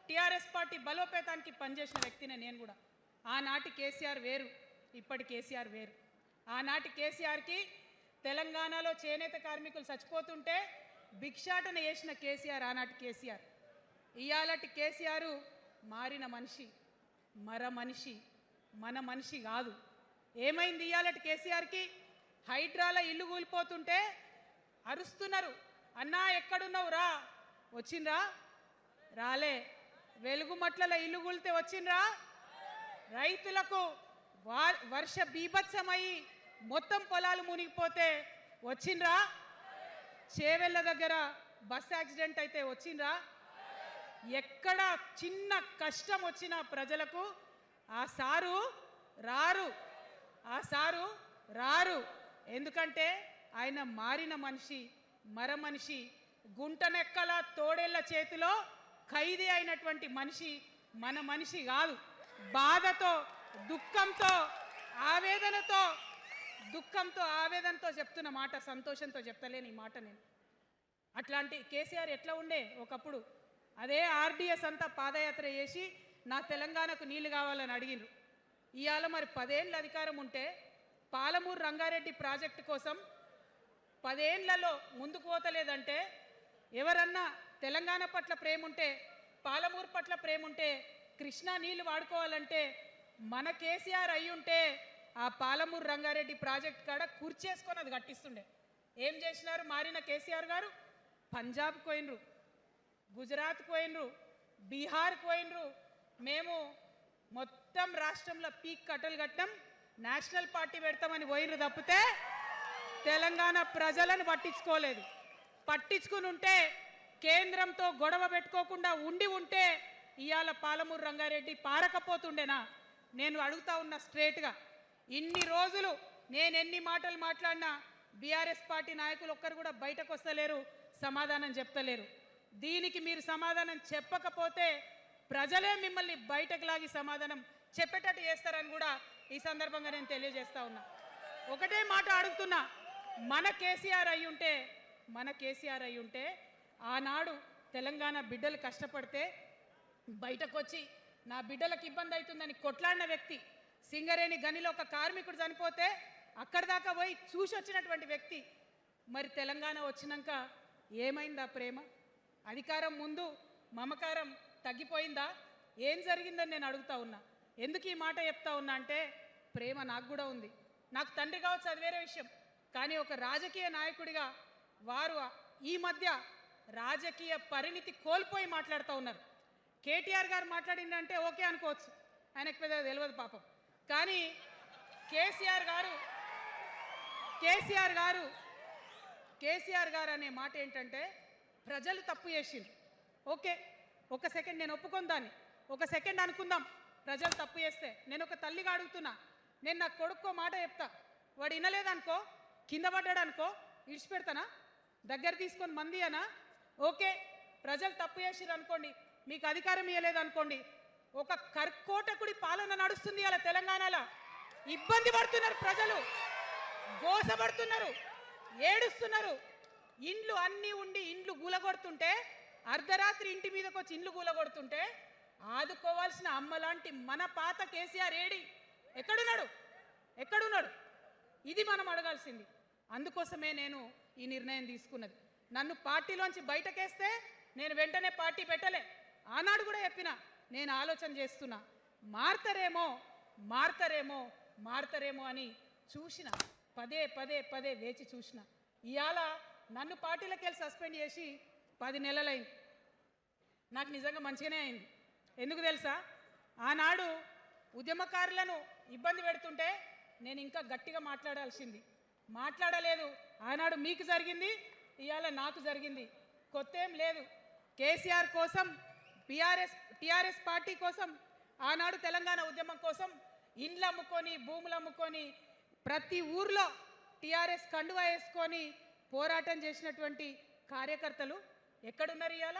TRS party బలోపేతానికి పనిచేసిన వ్యక్తినే నేను కూడా. ఆనాటి కేసీఆర్ వేరు, ఇప్పటి కేసీఆర్ వేరు. ఆనాటి కేసీఆర్కి తెలంగాణలో చేనేత కార్మికులు చచ్చిపోతుంటే భిక్షాటన చేసిన కేసీఆర్ ఆనాటి కేసీఆర్. ఇయాలటి కేసీఆర్ మారిన మనిషి, మనిషి, మన మనిషి కాదు. ఏమైంది ఇయాలటి కేసీఆర్కి? హైడ్రాల ఇల్లు కూలిపోతుంటే అరుస్తున్నారు, అన్నా ఎక్కడున్నావు రా, వచ్చిండ్రా? రాలే. వెలుగుమట్లలో ఇల్లు కూలితే వచ్చిండ్రా? రైతులకు వర్ష బీభత్సమై మొత్తం పొలాలు మునిగిపోతే వచ్చిండ్రా? చేవెళ్ళ దగ్గర బస్ యాక్సిడెంట్ అయితే వచ్చిండ్రా? ఎక్కడ చిన్న కష్టం వచ్చిన ప్రజలకు ఆ సారు రారు, ఆ సారు రారు. ఎందుకంటే ఆయన మారిన మనిషి, మనిషి, గుంటనెక్కల తోడేళ్ల చేతిలో ఖైదీ అయినటువంటి మనిషి, మన మనిషి కాదు. బాధతో, దుఃఖంతో, ఆవేదనతో చెప్తున్న మాట, సంతోషంతో చెప్తలేని ఈ మాట నేను. అట్లాంటి కేసీఆర్ ఎట్లా ఉండే ఒకప్పుడు? అదే ఆర్డీఎస్ అంతా పాదయాత్ర చేసి నా తెలంగాణకు నీళ్లు కావాలని అడిగినారు. ఇవాళ మరి 10 ఏళ్ళ అధికారం ఉంటే పాలమూరు రంగారెడ్డి ప్రాజెక్టు కోసం 10 ఏళ్లలో ముందుకు పోతలేదంటే, ఎవరన్నా తెలంగాణ పట్ల ప్రేమ ఉంటే, పాలమూరు పట్ల ప్రేమ ఉంటే, కృష్ణా నీళ్లు వాడుకోవాలంటే మన కేసీఆర్ అయ్యుంటే ఆ పాలమూరు రంగారెడ్డి ప్రాజెక్ట్ కాడ కుర్చేసుకొని అది కట్టిస్తుండే. ఏం చేసినారు మారిన కేసీఆర్ గారు? పంజాబ్ పోయినరు, గుజరాత్ పోయినరు, బీహార్ పోయినరు. మేము మొత్తం రాష్ట్రంలో పీక్ కట్టలు కట్టాం, నేషనల్ పార్టీ పెడతామని పోయినరు తప్పితే తెలంగాణ ప్రజలను పట్టించుకోలేదు. పట్టించుకుని ఉంటే, కేంద్రంతో గొడవ పెట్టుకోకుండా ఉంటే ఇవాళ పాలమూరు రంగారెడ్డి పారకపోతుండేనా? నేను అడుగుతా ఉన్నా స్ట్రేట్గా. ఇన్ని రోజులు నేను ఎన్ని మాటలు మాట్లాడినా బీఆర్ఎస్ పార్టీ నాయకులు ఒక్కరు కూడా బయటకు వస్తలేరు, సమాధానం చెప్తలేరు. దీనికి మీరు సమాధానం చెప్పకపోతే ప్రజలే మిమ్మల్ని బయటకు లాగి సమాధానం చెప్పేటట్టు చేస్తారని కూడా ఈ సందర్భంగా నేను తెలియజేస్తా ఉన్నా. ఒకటే మాట అడుగుతున్నా, మన కేసీఆర్ అయ్యుంటే ఆనాడు తెలంగాణ బిడ్డలు కష్టపడితే బయటకు వచ్చి నా బిడ్డలకు ఇబ్బంది అవుతుందని కొట్లాడిన వ్యక్తి, సింగరేణి గనిలో ఒక కార్మికుడు చనిపోతే అక్కడి దాకా పోయి చూసి వచ్చినటువంటి వ్యక్తి. మరి తెలంగాణ వచ్చినాక ఏమైందా ప్రేమ? అధికారం ముందు మమకారం తగ్గిపోయిందా? ఏం జరిగిందని నేను అడుగుతా ఉన్నా. ఎందుకు ఈ మాట చెప్తా ఉన్నా అంటే, ప్రేమ నాకు కూడా ఉంది. నాకు తండ్రి కావచ్చు, అది వేరే విషయం. కానీ ఒక రాజకీయ నాయకుడిగా వారు ఈ మధ్య రాజకీయ పరిణితి కోల్పోయి మాట్లాడుతూ ఉన్నారు. కేటీఆర్ గారు మాట్లాడిందంటే ఓకే అనుకోవచ్చు, ఆయనకు పెద్ద తెలియదు పాపం. కానీ కేసీఆర్ గారు అనే మాట ఏంటంటే, ప్రజలు తప్పు చేసిండ్రు. ఓకే, ఒక సెకండ్ నేను ఒప్పుకొని దాన్ని, ఒక సెకండ్ అనుకుందాం. ప్రజలు తప్పు చేస్తే నేను ఒక తల్లిగా అడుగుతున్నా, నేను నా కొడుకో మాట చెప్తా, వాడు వినలేదనుకో, కింద పడ్డాడు అనుకో, ఇడిచిపెడతానా? దగ్గర తీసుకొని మంది అనా? ఓకే, ప్రజలు తప్పు చేసిర్రు అనుకోండి, మీకు అధికారం ఇవ్వలేదు అనుకోండి, ఒక కర్కోటకుడి పాలన నడుస్తుంది అలా తెలంగాణలో. ఇబ్బంది పడుతున్నారు ప్రజలు, గోసపడుతున్నారు, ఏడుస్తున్నారు. ఇండ్లు అన్నీ ఉండి ఇండ్లు గూలగొడుతుంటే, అర్ధరాత్రి ఇంటి మీదకి వచ్చి ఇండ్లు గూలగొడుతుంటే ఆదుకోవాల్సిన అమ్మలాంటి మన పాత కేసీఆర్ ఏడి? ఎక్కడున్నాడు? ఇది మనం అడగాల్సింది. అందుకోసమే నేను ఈ నిర్ణయం తీసుకున్నది. నన్ను పార్టీలోంచి బయటకేస్తే నేను వెంటనే పార్టీ పెట్టలే. ఆనాడు కూడా చెప్పిన, నేను ఆలోచన చేస్తున్నా, మారతారేమో అని చూసిన, పదే వేచి చూసిన. ఇవాళ నన్ను పార్టీలోకి వెళ్ళి సస్పెండ్ చేసి 10 నెలలైంది. నాకు నిజంగా మంచిగానే అయింది. ఎందుకు తెలుసా? ఆనాడు ఉద్యమకారులను ఇబ్బంది పెడుతుంటే నేను ఇంకా గట్టిగా మాట్లాడలేదు. ఆనాడు మీకు జరిగింది, ఇవాళ నాకు జరిగింది. కొత్త ఏం లేదు. కేసీఆర్ కోసం, టీఆర్ఎస్ పార్టీ కోసం, ఆనాడు తెలంగాణ ఉద్యమం కోసం ఇండ్లు అమ్ముకొని, భూములు అమ్ముకొని, ప్రతి ఊర్లో టీఆర్ఎస్ కండువా వేసుకొని పోరాటం చేసినటువంటి కార్యకర్తలు ఎక్కడున్నారు ఇవాళ?